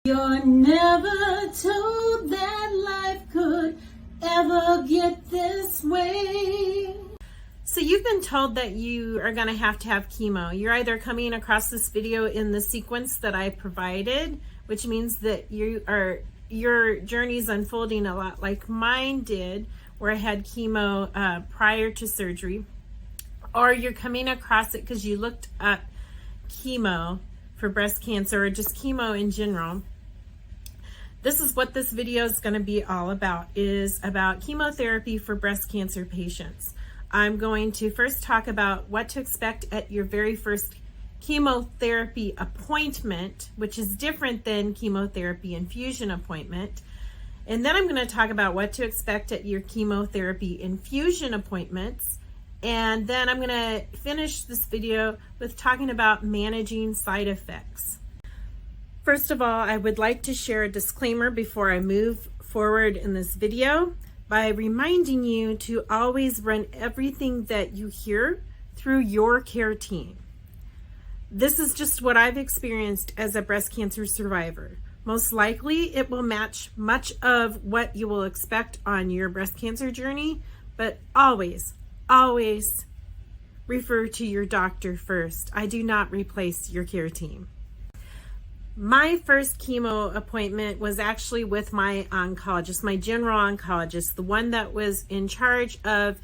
You're never told that life could ever get this way. So you've been told that you are going to have chemo. You're either coming across this video in the sequence that I provided, which means that your journey's unfolding a lot like mine did, where I had chemo prior to surgery, or you're coming across it because you looked up chemo for breast cancer or just chemo in general. This is what this video is going to be all about, is about chemotherapy for breast cancer patients. I'm going to first talk about what to expect at your very first chemotherapy appointment, which is different than chemotherapy infusion appointment. And then I'm going to talk about what to expect at your chemotherapy infusion appointments. And then I'm going to finish this video with talking about managing side effects. First of all, I would like to share a disclaimer before I move forward in this video by reminding you to always run everything that you hear through your care team. This is just what I've experienced as a breast cancer survivor. Most likely it will match much of what you will expect on your breast cancer journey, but always refer to your doctor first. I do not replace your care team. My first chemo appointment was actually with my oncologist, my general oncologist, the one that was in charge of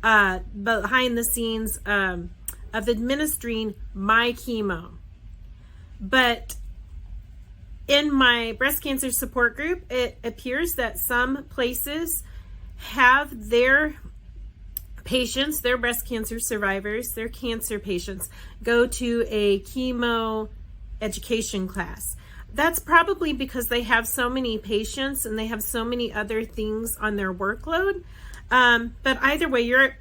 behind the scenes of administering my chemo. But in my breast cancer support group, it appears that some places have their patients, their breast cancer survivors, their cancer patients, go to a chemo education class. That's probably because they have so many patients and they have so many other things on their workload. But either way, your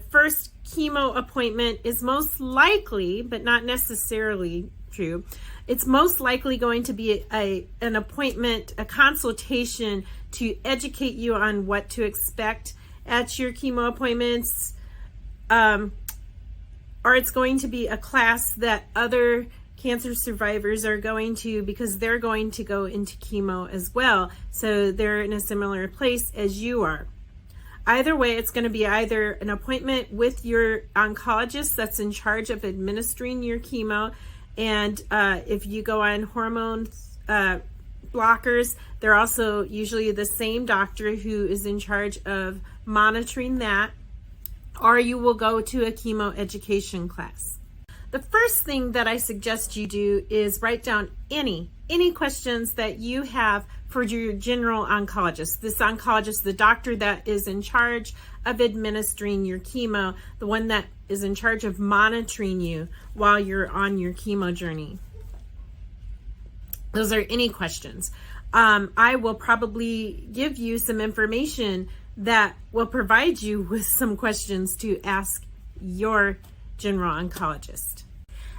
first chemo appointment is most likely, but not necessarily true, it's most likely going to be an appointment, a consultation to educate you on what to expect at your chemo appointments, or it's going to be a class that other cancer survivors are going to, because they're going to go into chemo as well, so they're in a similar place as you are. Either way, it's going to be either an appointment with your oncologist that's in charge of administering your chemo, and if you go on hormone blockers, they're also usually the same doctor who is in charge of monitoring that, or you will go to a chemo education class. The first thing that I suggest you do is write down any questions that you have for your general oncologist. This oncologist, the doctor that is in charge of administering your chemo, the one that is in charge of monitoring you while you're on your chemo journey. Those are any questions. I will probably give you some information that will provide you with some questions to ask your general oncologist.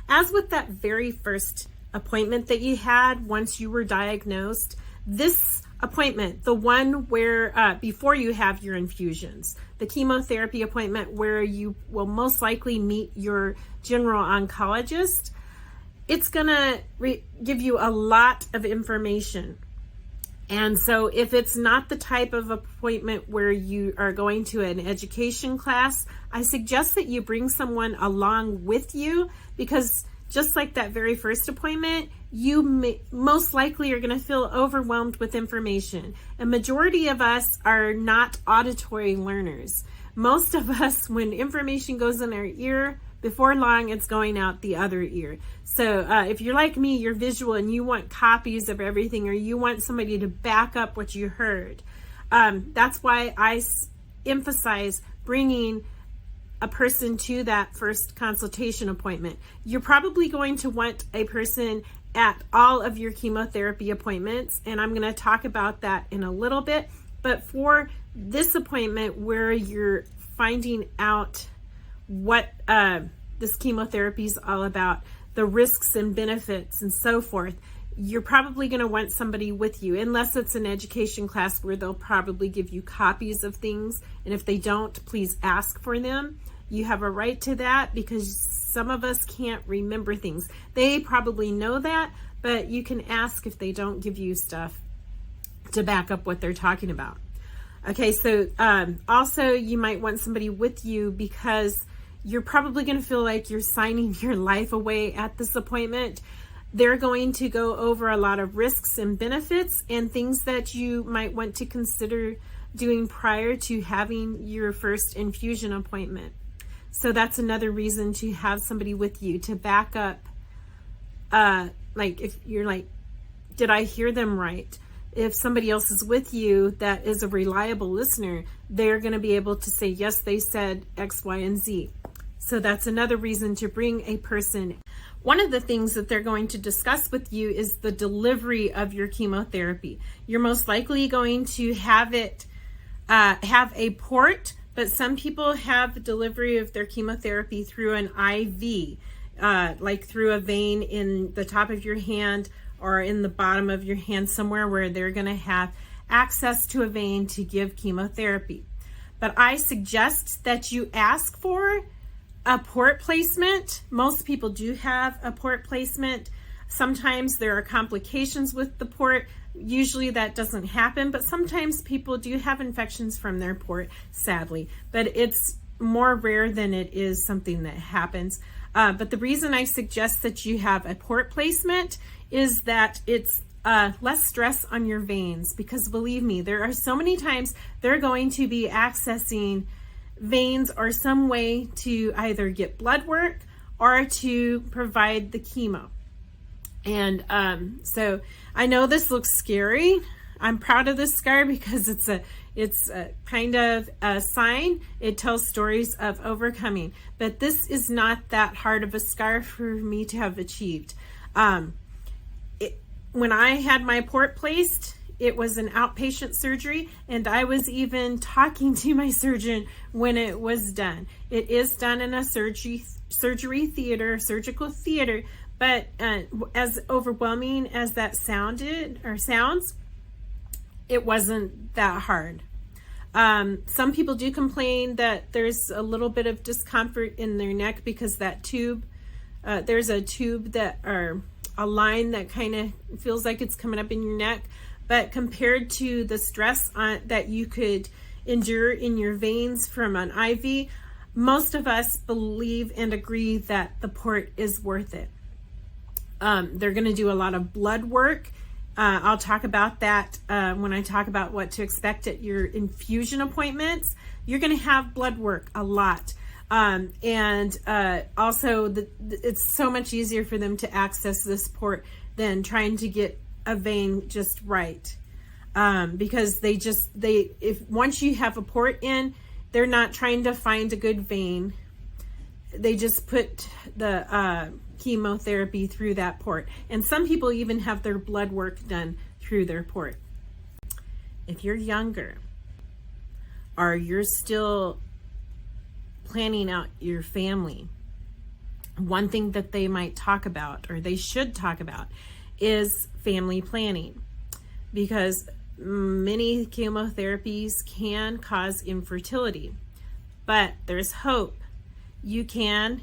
As with that very first appointment that you had once you were diagnosed, this appointment, the one where before you have your infusions, the chemotherapy appointment where you will most likely meet your general oncologist, it's gonna give you a lot of information. And so if it's not the type of appointment where you are going to an education class, I suggest that you bring someone along with you, because just like that very first appointment, you most likely are going to feel overwhelmed with information. A majority of us are not auditory learners. Most of us, when information goes in our ear, before long, it's going out the other ear. So if you're like me, you're visual and you want copies of everything, or you want somebody to back up what you heard. That's why I emphasize bringing a person to that first consultation appointment. You're probably going to want a person at all of your chemotherapy appointments, and I'm going to talk about that in a little bit. But for this appointment where you're finding out what this chemotherapy is all about, the risks and benefits and so forth, you're probably going to want somebody with you, unless it's an education class where they'll probably give you copies of things. And if they don't, please ask for them. You have a right to that, because some of us can't remember things. They probably know that, but you can ask if they don't give you stuff to back up what they're talking about. Okay, so also you might want somebody with you because you're probably going to feel like you're signing your life away at this appointment. They're going to go over a lot of risks and benefits and things that you might want to consider doing prior to having your first infusion appointment. So that's another reason to have somebody with you to back up. Like if you're like, did I hear them right? If somebody else is with you that is a reliable listener, they're going to be able to say, yes, they said X, Y, and Z. So that's another reason to bring a person. One of the things that they're going to discuss with you is the delivery of your chemotherapy. You're most likely going to have it, have a port, but some people have delivery of their chemotherapy through an IV, like through a vein in the top of your hand or in the bottom of your hand, somewhere where they're going to have access to a vein to give chemotherapy. But I suggest that you ask for a port placement. Most people do have a port placement. Sometimes there are complications with the port. Usually that doesn't happen, but sometimes people do have infections from their port, sadly. But it's more rare than it is something that happens. But the reason I suggest that you have a port placement is that it's less stress on your veins, because believe me, there are so many times they're going to be accessing veins or some way to either get blood work or to provide the chemo. And so I know this looks scary. I'm proud of this scar because it's a kind of a sign. It tells stories of overcoming, but this is not that hard of a scar for me to have achieved. When I had my port placed, it was an outpatient surgery, and I was even talking to my surgeon when it was done. It is done in a surgical theater, but as overwhelming as that sounds, it wasn't that hard. Some people do complain that there's a little bit of discomfort in their neck because that tube, there's a tube or a line that kind of feels like it's coming up in your neck. But compared to the stress that you could endure in your veins from an IV, most of us believe and agree that the port is worth it. They're going to do a lot of blood work. I'll talk about that when I talk about what to expect at your infusion appointments. You're going to have blood work a lot. And also, it's so much easier for them to access this port than trying to get a vein just right, because if once you have a port in, they're not trying to find a good vein. They just put the chemotherapy through that port, and some people even have their blood work done through their port. If you're younger or you're still planning out your family, one thing that they might talk about, or they should talk about, is family planning, because many chemotherapies can cause infertility, but there's hope. You can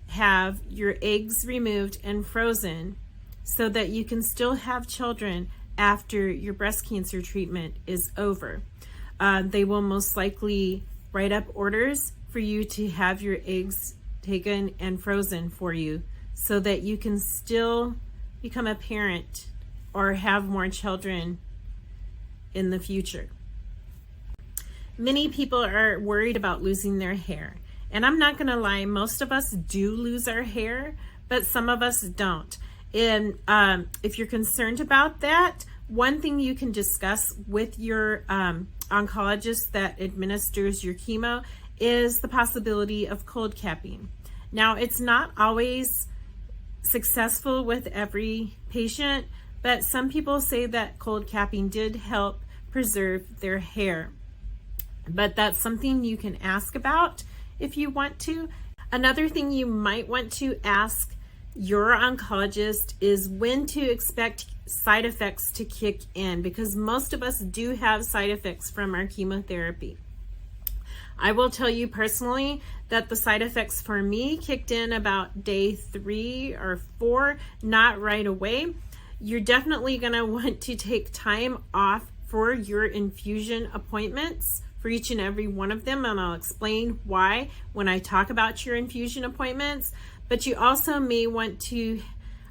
have your eggs removed and frozen so that you can still have children after your breast cancer treatment is over. They will most likely write up orders for you to have your eggs taken and frozen for you so that you can still become a parent or have more children in the future. Many people are worried about losing their hair. And I'm not going to lie, most of us do lose our hair, but some of us don't. And if you're concerned about that, one thing you can discuss with your oncologist that administers your chemo is the possibility of cold capping. Now, it's not always successful with every patient, but some people say that cold capping did help preserve their hair. But that's something you can ask about if you want to. Another thing you might want to ask your oncologist is when to expect side effects to kick in, because most of us do have side effects from our chemotherapy. I will tell you personally that the side effects for me kicked in about day 3 or 4, not right away. You're definitely going to want to take time off for your infusion appointments for each and every one of them, and I'll explain why when I talk about your infusion appointments. But you also may want to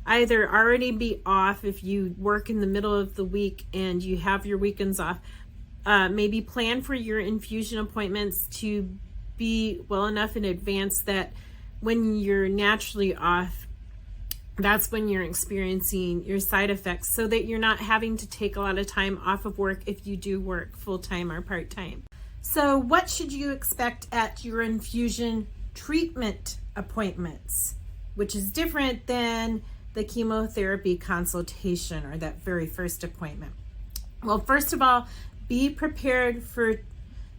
either already be off if you work in the middle of the week and you have your weekends off. Maybe plan for your infusion appointments to be well enough in advance that when you're naturally off, that's when you're experiencing your side effects, so that you're not having to take a lot of time off of work if you do work full-time or part-time. So what should you expect at your infusion treatment appointments, which is different than the chemotherapy consultation or that very first appointment? Well, first of all, be prepared for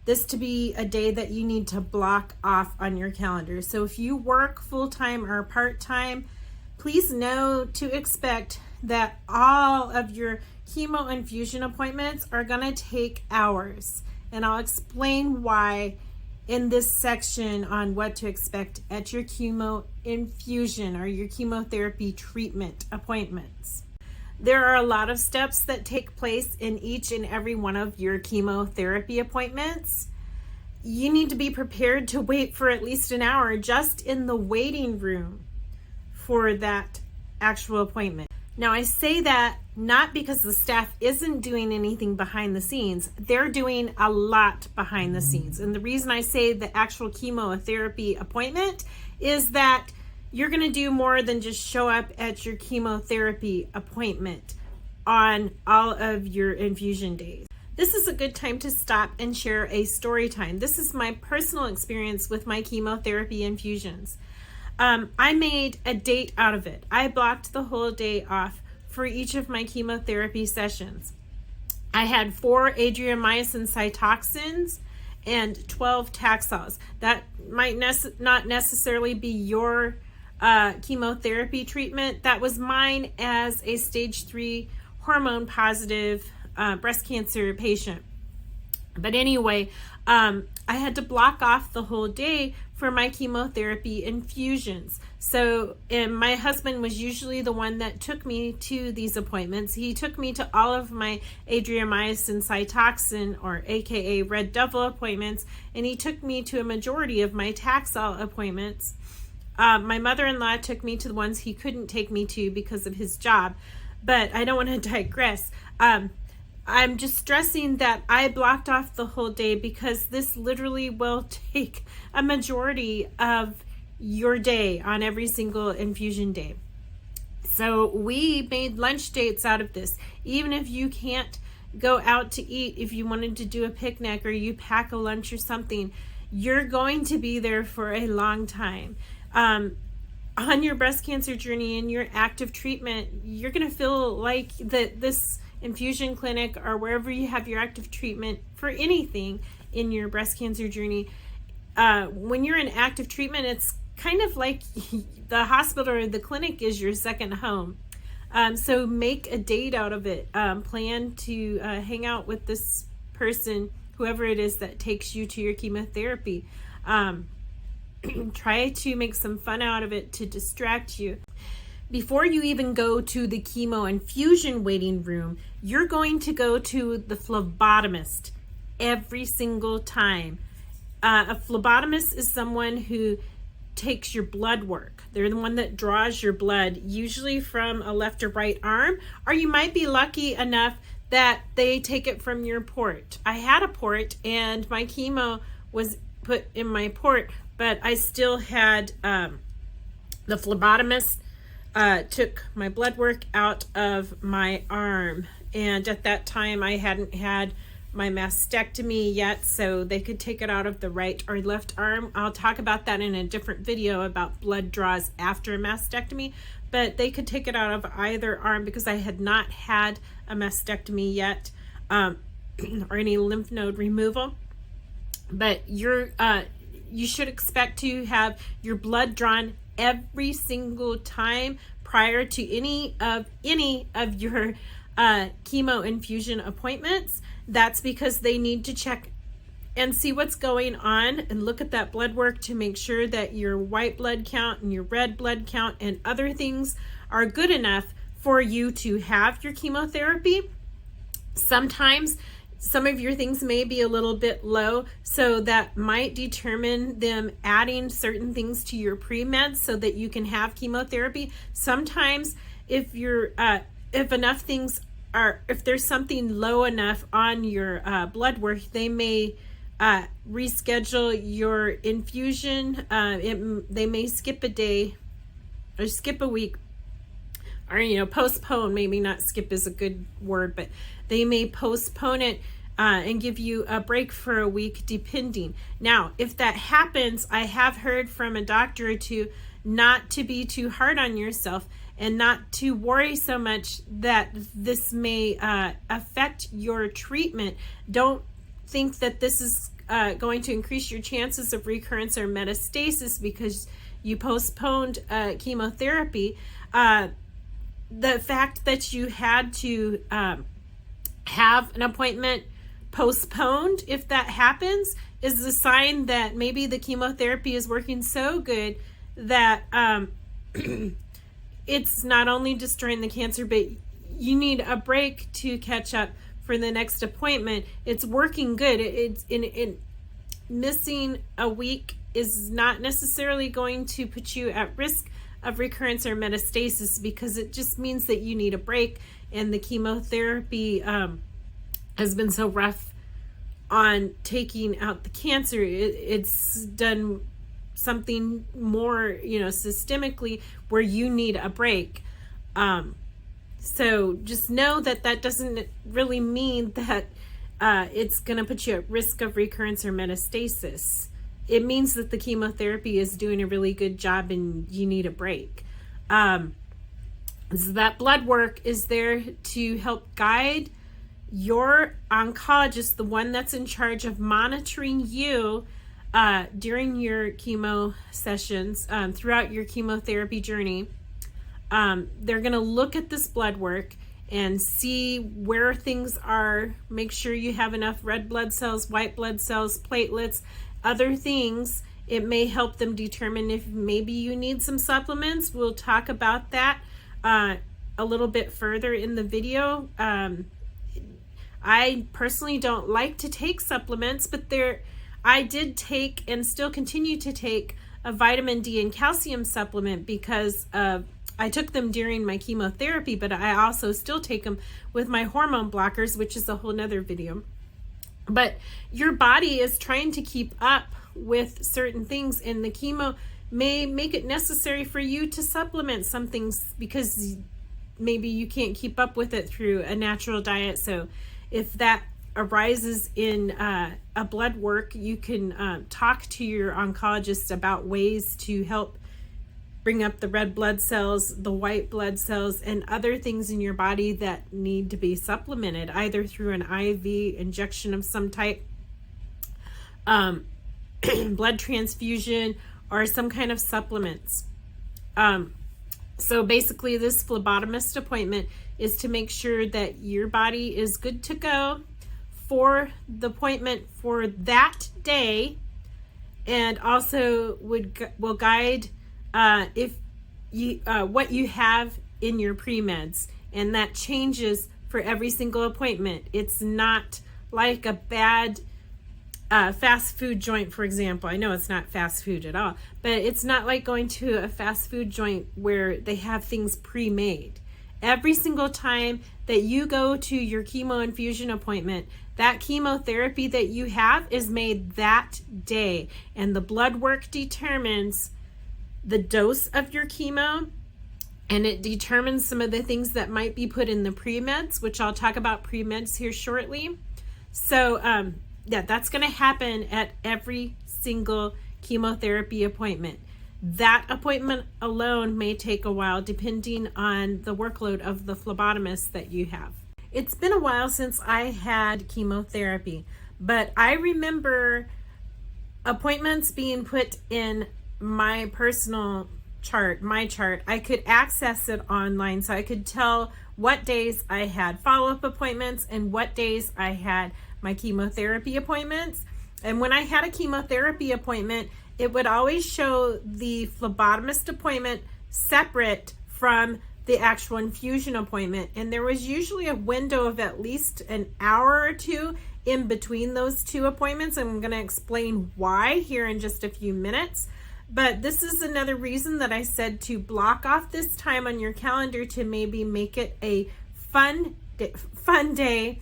this to be a day that you need to block off on your calendar. So if you work full-time or part-time, please know to expect that all of your chemo infusion appointments are going to take hours. And I'll explain why in this section on what to expect at your chemo infusion or your chemotherapy treatment appointments. There are a lot of steps that take place in each and every one of your chemotherapy appointments. You need to be prepared to wait for at least an hour just in the waiting room for that actual appointment. Now, I say that not because the staff isn't doing anything behind the scenes. They're doing a lot behind the scenes. And the reason I say the actual chemotherapy appointment is that you're going to do more than just show up at your chemotherapy appointment on all of your infusion days. This is a good time to stop and share a story time. This is my personal experience with my chemotherapy infusions. I made a date out of it. I blocked the whole day off for each of my chemotherapy sessions. I had 4 adriamycin cytoxins and 12 Taxols. That might not necessarily be your chemotherapy treatment. That was mine as a stage 3 hormone positive breast cancer patient. But anyway, I had to block off the whole day for my chemotherapy infusions. So, and my husband was usually the one that took me to these appointments. He took me to all of my adriamycin cytoxin, or AKA Red Devil appointments, and he took me to a majority of my Taxol appointments. My mother-in-law took me to the ones he couldn't take me to because of his job, but I don't want to digress. I'm just stressing that I blocked off the whole day because this literally will take a majority of your day on every single infusion day. So we made lunch dates out of this. Even if you can't go out to eat, if you wanted to do a picnic or you pack a lunch or something, you're going to be there for a long time. On your breast cancer journey and your active treatment, you're going to feel like that this infusion clinic or wherever you have your active treatment for anything in your breast cancer journey, when you're in active treatment, it's kind of like the hospital or the clinic is your second home. So make a date out of it. Plan to hang out with this person, whoever it is that takes you to your chemotherapy. Try to make some fun out of it to distract you. Before you even go to the chemo infusion waiting room, you're going to go to the phlebotomist every single time. A phlebotomist is someone who takes your blood work. They're the one that draws your blood, usually from a left or right arm, or you might be lucky enough that they take it from your port. I had a port and my chemo was put in my port, but I still had the phlebotomist took my blood work out of my arm, and at that time I hadn't had my mastectomy yet, so they could take it out of the right or left arm. I'll talk about that in a different video about blood draws after a mastectomy, but they could take it out of either arm because I had not had a mastectomy yet, or any lymph node removal. But you should expect to have your blood drawn every single time prior to any of your chemo infusion appointments. That's because they need to check and see what's going on and look at that blood work to make sure that your white blood count and your red blood count and other things are good enough for you to have your chemotherapy. Sometimes some of your things may be a little bit low, so that might determine them adding certain things to your pre-meds so that you can have chemotherapy. Sometimes if enough things if there's something low enough on your blood work, they may reschedule your infusion. They may skip a day or skip a week, or postpone. Maybe not skip is a good word, but they may postpone it and give you a break for a week, depending. Now, if that happens, I have heard from a doctor or two not to be too hard on yourself and not to worry so much that this may affect your treatment. Don't think that this is going to increase your chances of recurrence or metastasis because you postponed chemotherapy. The fact that you had to have an appointment postponed, if that happens, is a sign that maybe the chemotherapy is working so good that it's not only destroying the cancer, but you need a break to catch up for the next appointment. It's working good. It's in missing a week is not necessarily going to put you at risk of recurrence or metastasis, because it just means that you need a break, and the chemotherapy has been so rough on taking out the cancer. It's done something more, systemically, where you need a break. So just know that doesn't really mean that it's going to put you at risk of recurrence or metastasis. It means that the chemotherapy is doing a really good job and you need a break. So that blood work is there to help guide your oncologist, the one that's in charge of monitoring you during your chemo sessions, throughout your chemotherapy journey. They're going to look at this blood work and see where things are. Make sure you have enough red blood cells, white blood cells, platelets, other things. It may help them determine if maybe you need some supplements. We'll talk about that a little bit further in the video. I personally don't like to take supplements, but I did take and still continue to take a vitamin D and calcium supplement because I took them during my chemotherapy, but I also still take them with my hormone blockers, which is a whole nother video. But your body is trying to keep up with certain things, and the chemo may make it necessary for you to supplement some things because maybe you can't keep up with it through a natural diet. So if that arises in a blood work, you can talk to your oncologist about ways to help bring up the red blood cells, the white blood cells, and other things in your body that need to be supplemented, either through an IV injection of some type, blood transfusion, or some kind of supplements. So basically, this phlebotomist appointment is to make sure that your body is good to go for the appointment for that day, and also will guide if you what you have in your pre-meds, and that changes for every single appointment. It's not like a bad fast food joint, for example. I know it's not fast food at all, but it's not like going to a fast food joint where they have things pre-made. Every single time that you go to your chemo infusion appointment, that chemotherapy that you have is made that day, and the blood work determines the dose of your chemo, and it determines some of the things that might be put in the pre-meds, which I'll talk about pre-meds here shortly. So that's going to happen at every single chemotherapy appointment. That appointment alone may take a while depending on the workload of the phlebotomist that you have. It's been a while since I had chemotherapy, but I remember appointments being put in my personal chart, my chart. I could access it online, so I could tell what days I had follow-up appointments and what days I had my chemotherapy appointments. And when I had a chemotherapy appointment, it would always show the phlebotomist appointment separate from the actual infusion appointment. And there was usually a window of at least an hour or two in between those two appointments. I'm going to explain why here in just a few minutes. But this is another reason that I said to block off this time on your calendar to maybe make it a fun day,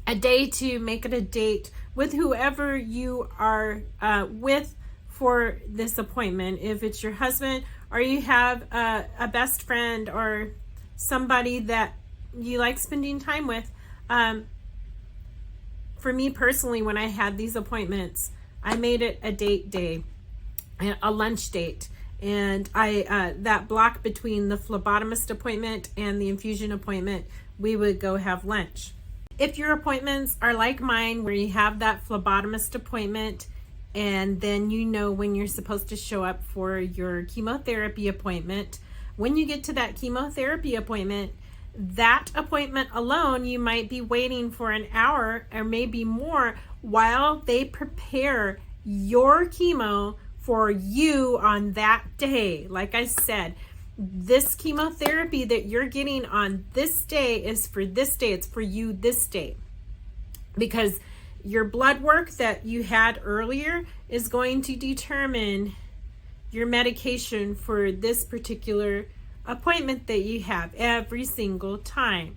a day to make it a date with whoever you are with for this appointment. If it's your husband, or you have a best friend or somebody that you like spending time with. For me personally, when I had these appointments, I made it a date day, a lunch date. And I that block between the phlebotomist appointment and the infusion appointment, we would go have lunch. If your appointments are like mine, where you have that phlebotomist appointment, and then you know when you're supposed to show up for your chemotherapy appointment, when you get to that chemotherapy appointment, that appointment alone, you might be waiting for an hour or maybe more while they prepare your chemo for you on that day. Like I said, this chemotherapy that you're getting on this day is for this day. It's for you this day. Because your blood work that you had earlier is going to determine your medication for this particular appointment that you have every single time.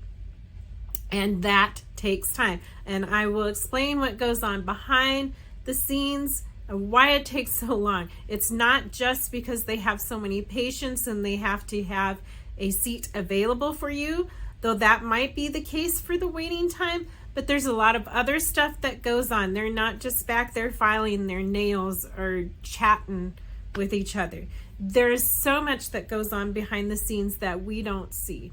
And that takes time. And I will explain what goes on behind the scenes and why it takes so long. It's not just because they have so many patients and they have to have a seat available for you, though that might be the case for the waiting time, but there's a lot of other stuff that goes on. They're not just back there filing their nails or chatting with each other. There's so much that goes on behind the scenes that we don't see.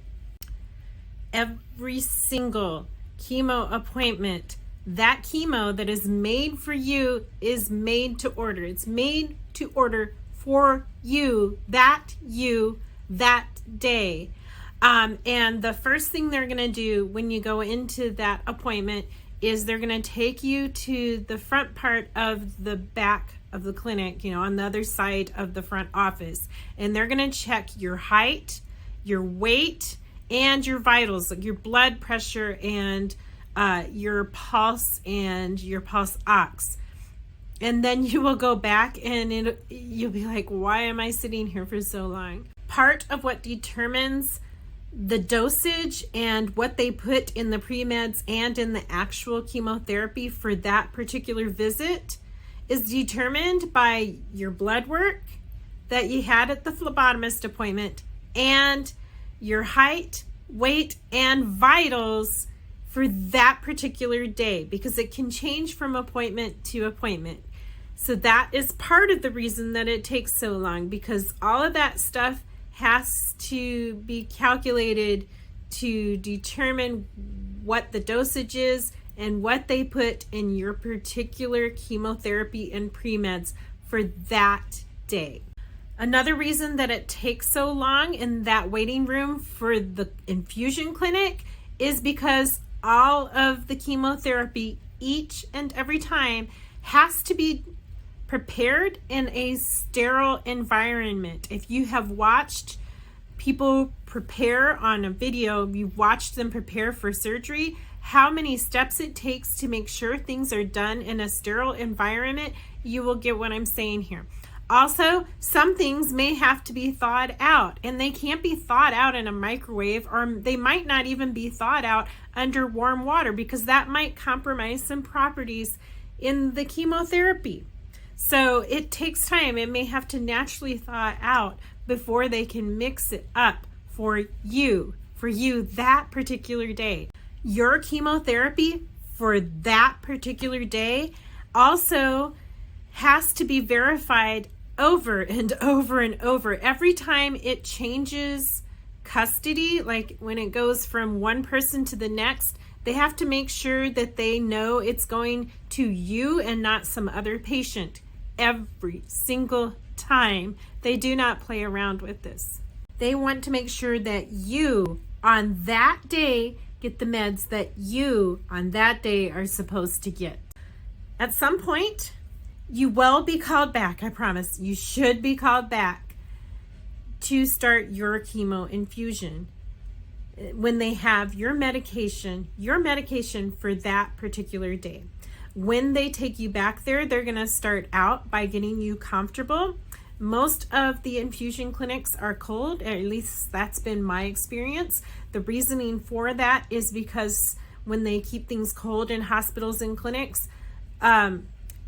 Every single chemo appointment, that chemo that is made for you is made to order. It's made to order for you that day. And the first thing they're going to do when you go into that appointment is they're going to take you to the front part of the back of the clinic, on the other side of the front office. And they're going to check your height, your weight, and your vitals, like your blood pressure and your pulse and your pulse ox. And then you will go back and you'll be like, why am I sitting here for so long? Part of what determines the dosage and what they put in the pre-meds and in the actual chemotherapy for that particular visit is determined by your blood work that you had at the phlebotomist appointment and your height, weight, and vitals for that particular day, because it can change from appointment to appointment. So that is part of the reason that it takes so long, because all of that stuff has to be calculated to determine what the dosage is and what they put in your particular chemotherapy and pre-meds for that day. Another reason that it takes so long in that waiting room for the infusion clinic is because all of the chemotherapy each and every time has to be prepared in a sterile environment. If you have watched people prepare on a video, you've watched them prepare for surgery, how many steps it takes to make sure things are done in a sterile environment, you will get what I'm saying here. Also, some things may have to be thawed out, and they can't be thawed out in a microwave, or they might not even be thawed out under warm water, because that might compromise some properties in the chemotherapy. So it takes time. It may have to naturally thaw out before they can mix it up for you that particular day. Your chemotherapy for that particular day also has to be verified over and over and over. Every time it changes custody, like when it goes from one person to the next, they have to make sure that they know it's going to you and not some other patient every single time. They do not play around with this. They want to make sure that you on that day get the meds that you on that day are supposed to get. At some point, you will be called back, I promise. You should be called back. to start your chemo infusion when they have your medication for that particular day. When they take you back there, they're going to start out by getting you comfortable. Most of the infusion clinics are cold, at least that's been my experience. The reasoning for that is because when they keep things cold in hospitals and clinics,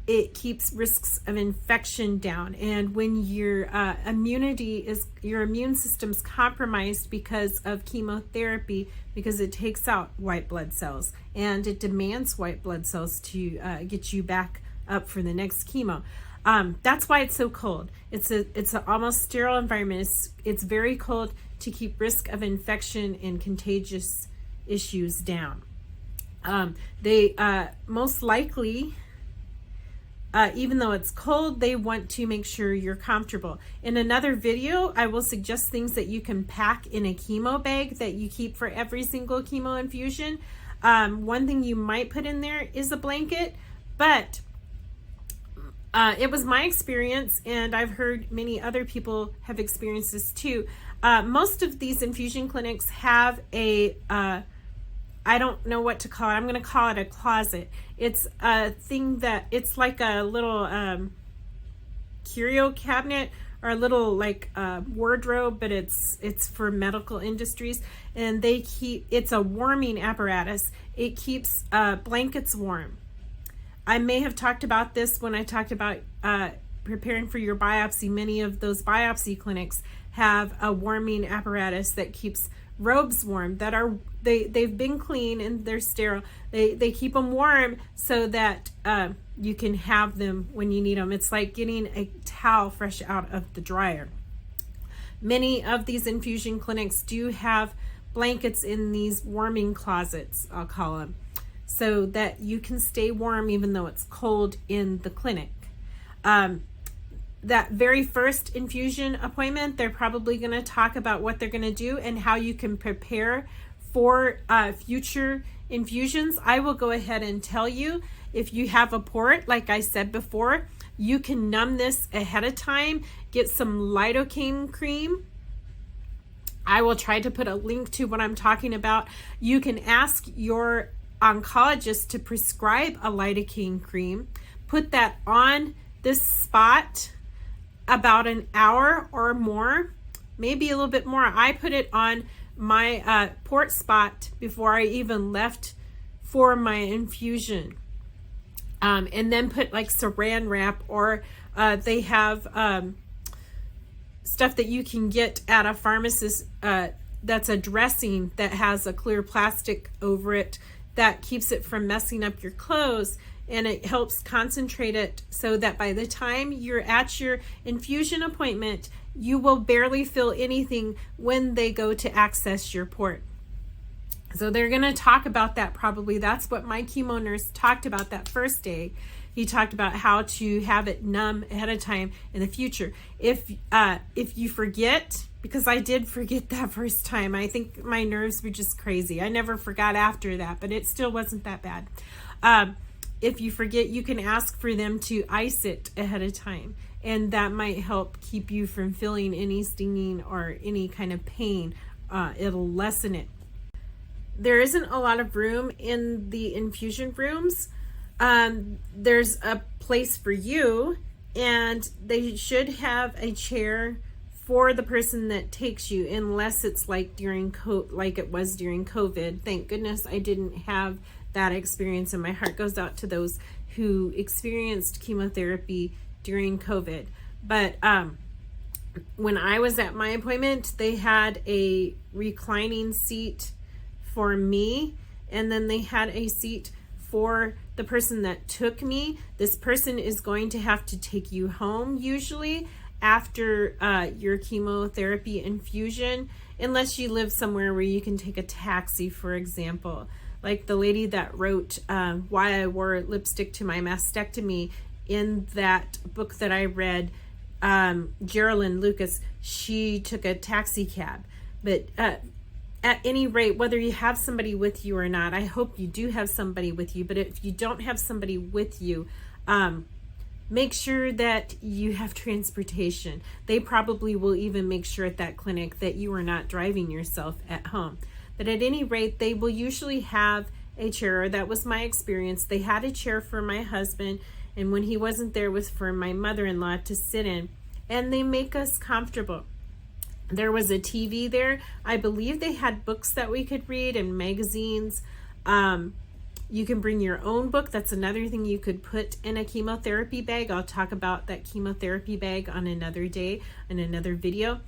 it keeps risks of infection down. And when your immune system's compromised because of chemotherapy, because it takes out white blood cells and it demands white blood cells to get you back up for the next chemo. That's why it's so cold. It's an almost sterile environment. It's very cold to keep risk of infection and contagious issues down. They most likely, even though it's cold, they want to make sure you're comfortable. In another video, I will suggest things that you can pack in a chemo bag that you keep for every single chemo infusion. One thing you might put in there is a blanket, but it was my experience, and I've heard many other people have experienced this too. Most of these infusion clinics have a I don't know what to call it. I'm going to call it a closet. It's a thing that it's like a little curio cabinet or a little like wardrobe, but it's for medical industries, and it's a warming apparatus. It keeps blankets warm. I may have talked about this when I talked about preparing for your biopsy. Many of those biopsy clinics have a warming apparatus that keeps robes warm, that are they've been clean and they're sterile. They keep them warm so that you can have them when you need them. It's like getting a towel fresh out of the dryer. Many of these infusion clinics do have blankets in these warming closets, I'll call them, so that you can stay warm even though it's cold in the clinic. That very first infusion appointment, they're probably going to talk about what they're going to do and how you can prepare for future infusions. I will go ahead and tell you, if you have a port, like I said before, you can numb this ahead of time. Get some lidocaine cream. I will try to put a link to what I'm talking about. You can ask your oncologist to prescribe a lidocaine cream. Put that on this spot about an hour or more, maybe a little bit more. I put it on my port spot before I even left for my infusion. And then put like saran wrap, or they have stuff that you can get at a pharmacist that's a dressing that has a clear plastic over it that keeps it from messing up your clothes, and it helps concentrate it so that by the time you're at your infusion appointment, you will barely feel anything when they go to access your port. So they're going to talk about that probably. That's what my chemo nurse talked about that first day. He talked about how to have it numb ahead of time in the future. If you forget, because I did forget that first time, I think my nerves were just crazy. I never forgot after that, but it still wasn't that bad. If you forget, you can ask for them to ice it ahead of time, and that might help keep you from feeling any stinging or any kind of pain. It'll lessen it. There isn't a lot of room in the infusion rooms. There's a place for you, and they should have a chair for the person that takes you, unless it's like like it was during COVID. Thank goodness I didn't have that experience, and my heart goes out to those who experienced chemotherapy during COVID. But when I was at my appointment, they had a reclining seat for me, and then they had a seat for the person that took me. This person is going to have to take you home usually after your chemotherapy infusion, unless you live somewhere where you can take a taxi, for example. Like the lady that wrote Why I Wore Lipstick to My Mastectomy in that book that I read, Geraldine Lucas, she took a taxi cab. But at any rate, whether you have somebody with you or not, I hope you do have somebody with you, but if you don't have somebody with you, Make sure that you have transportation. They probably will even make sure at that clinic that you are not driving yourself at home. But at any rate, they will usually have a chair, or that was my experience. They had a chair for my husband, and when he wasn't there, was for my mother-in-law to sit in. And they make us comfortable. There was a TV there. I believe they had books that we could read and magazines. You can bring your own book. That's another thing you could put in a chemotherapy bag. I'll talk about that chemotherapy bag on another day in another video.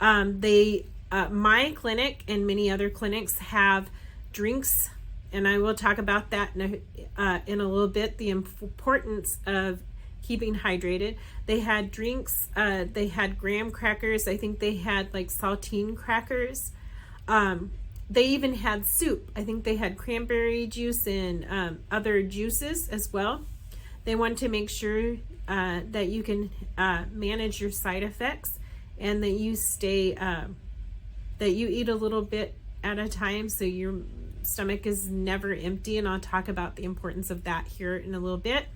My clinic and many other clinics have drinks, and I will talk about that in a little bit, the importance of keeping hydrated. They had drinks, they had graham crackers. I think they had like saltine crackers. They even had soup. I think they had cranberry juice and other juices as well. They want to make sure that you can manage your side effects, and that you stay, that you eat a little bit at a time so your stomach is never empty. And I'll talk about the importance of that here in a little bit.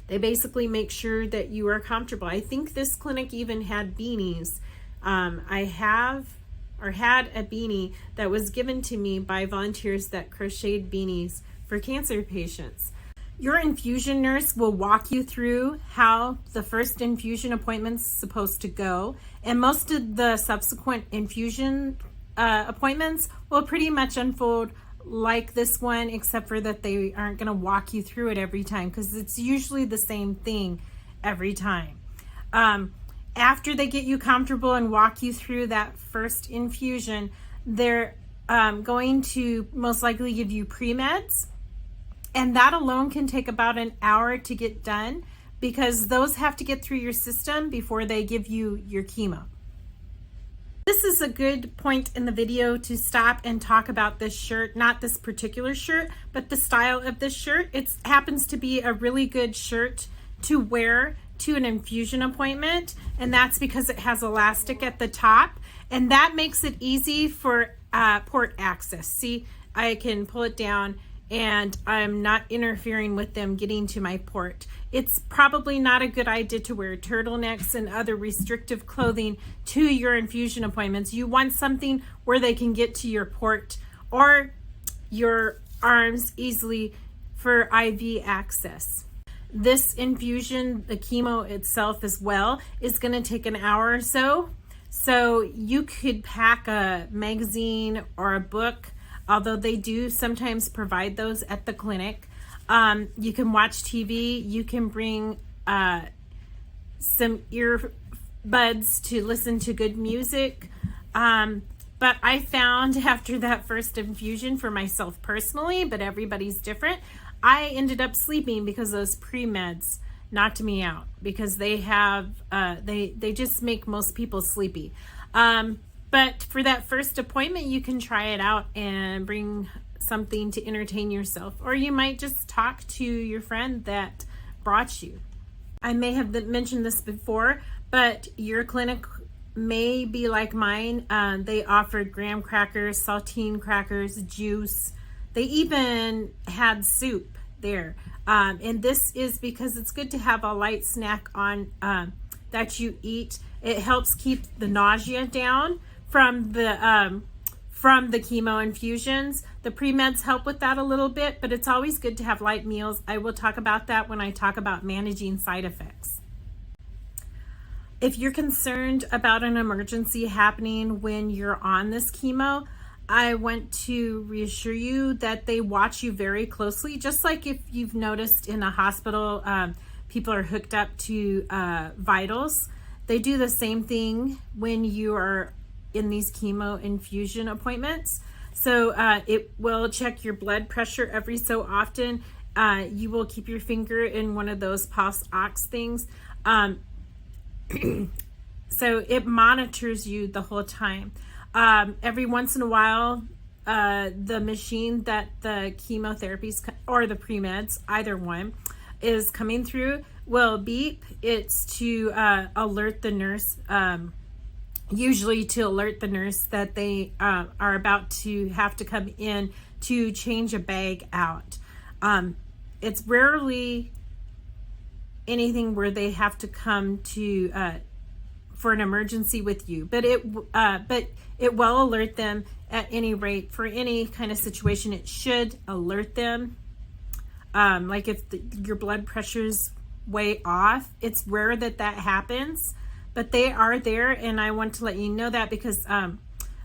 They basically make sure that you are comfortable. I think this clinic even had beanies. I had a beanie that was given to me by volunteers that crocheted beanies for cancer patients. Your infusion nurse will walk you through how the first infusion appointment's supposed to go, and most of the subsequent infusion appointments will pretty much unfold like this one, except for that they aren't going to walk you through it every time, because it's usually the same thing every time. After they get you comfortable and walk you through that first infusion, they're going to most likely give you pre-meds, and that alone can take about an hour to get done, because those have to get through your system before they give you your chemo. This is a good point in the video to stop and talk about this shirt, not this particular shirt, but the style of this shirt. It happens to be a really good shirt to wear to an infusion appointment, and that's because it has elastic at the top, and that makes it easy for port access. See, I can pull it down and I'm not interfering with them getting to my port. It's probably not a good idea to wear turtlenecks and other restrictive clothing to your infusion appointments. You want something where they can get to your port or your arms easily for IV access. This infusion, the chemo itself as well, is going to take an hour or so. So you could pack a magazine or a book, although they do sometimes provide those at the clinic. You can watch TV. You can bring some earbuds to listen to good music. But I found after that first infusion, for myself personally, but everybody's different, I ended up sleeping because those pre-meds knocked me out, because they have they just make most people sleepy. But for that first appointment, you can try it out and bring something to entertain yourself, or you might just talk to your friend that brought you. I may have mentioned this before, but your clinic may be like mine. They offered graham crackers, saltine crackers, juice. They even had soup there. And this is because it's good to have a light snack on that you eat. It helps keep the nausea down from the chemo infusions. The pre-meds help with that a little bit, but it's always good to have light meals. I will talk about that when I talk about managing side effects. If you're concerned about an emergency happening when you're on this chemo, I want to reassure you that they watch you very closely. Just like if you've noticed in a hospital, people are hooked up to vitals. They do the same thing when you are in these chemo infusion appointments. So it will check your blood pressure every so often. You will keep your finger in one of those pulse ox things. So it monitors you the whole time. Every once in a while, the machine that the chemotherapies or the pre-meds, either one, is coming through will beep. It's to alert the nurse, usually to alert the nurse that they are about to have to come in to change a bag out. It's rarely anything where they have to come to for an emergency with you, but it will alert them at any rate. For any kind of situation, it should alert them. Like if your blood pressure's way off, it's rare that happens, but they are there, and I want to let you know that because I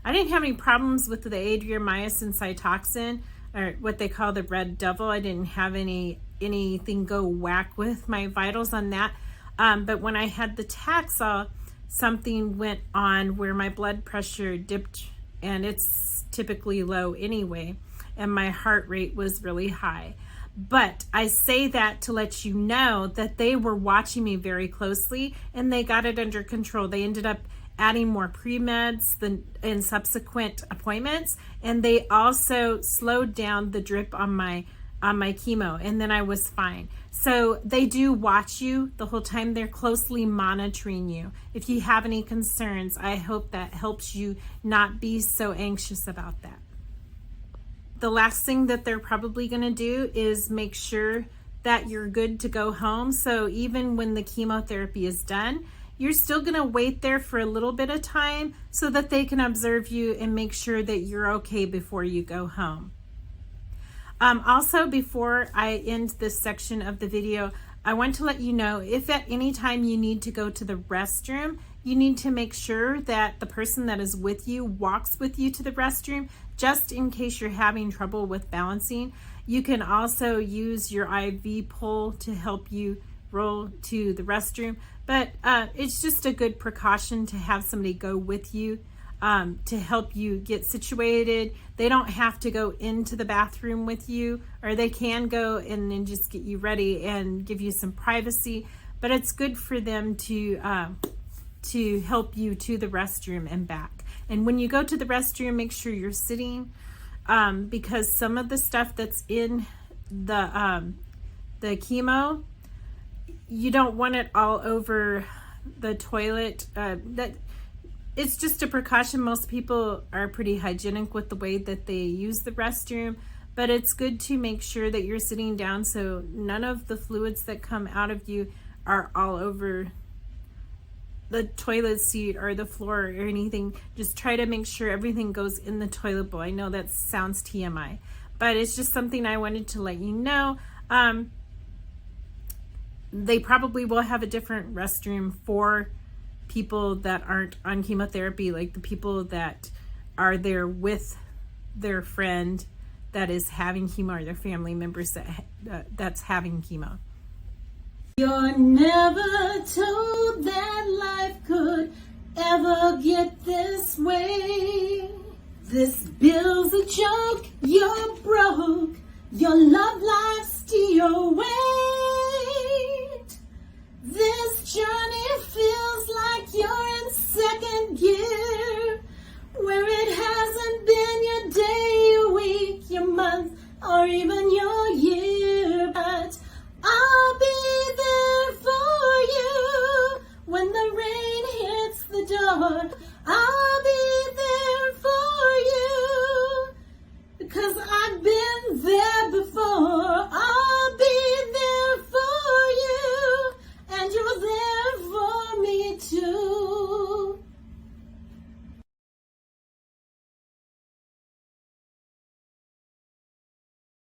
didn't have any problems with the adriamycin cytoxin, or what they call the red devil. I didn't have anything go whack with my vitals on that. But when I had the Taxol, something went on where my blood pressure dipped, and it's typically low anyway, and my heart rate was really high. But I say that to let you know that they were watching me very closely, and they got it under control. They ended up adding more pre-meds in subsequent appointments, and they also slowed down the drip on my chemo, and then I was fine. So they do watch you the whole time. They're closely monitoring you. If you have any concerns, I hope that helps you not be so anxious about that. The last thing that they're probably going to do is make sure that you're good to go home. So even when the chemotherapy is done, you're still going to wait there for a little bit of time so that they can observe you and make sure that you're okay before you go home. Also, before I end this section of the video, I want to let you know, if at any time you need to go to the restroom, you need to make sure that the person that is with you walks with you to the restroom, just in case you're having trouble with balancing. You can also use your IV pole to help you roll to the restroom, but it's just a good precaution to have somebody go with you to help you get situated. They don't have to go into the bathroom with you, or they can go and then just get you ready and give you some privacy, but it's good for them to help you to the restroom and back. And when you go to the restroom, make sure you're sitting, because some of the stuff that's in the chemo, you don't want it all over the toilet. It's just a precaution. Most people are pretty hygienic with the way that they use the restroom, but it's good to make sure that you're sitting down so none of the fluids that come out of you are all over the toilet seat or the floor or anything. Just try to make sure everything goes in the toilet bowl. I know that sounds TMI, but it's just something I wanted to let you know. They probably will have a different restroom for people that aren't on chemotherapy, like the people that are there with their friend that is having chemo, or their family members that's having chemo. You're never told that life could ever get this way. This bill's a joke, you're broke, your love life's steal weight. This journey feels like you're in second gear, where it hasn't been your day, your week, your month, or even your year. But I'll be there for you when the rain hits the door. I'll be there for you because I've been there before.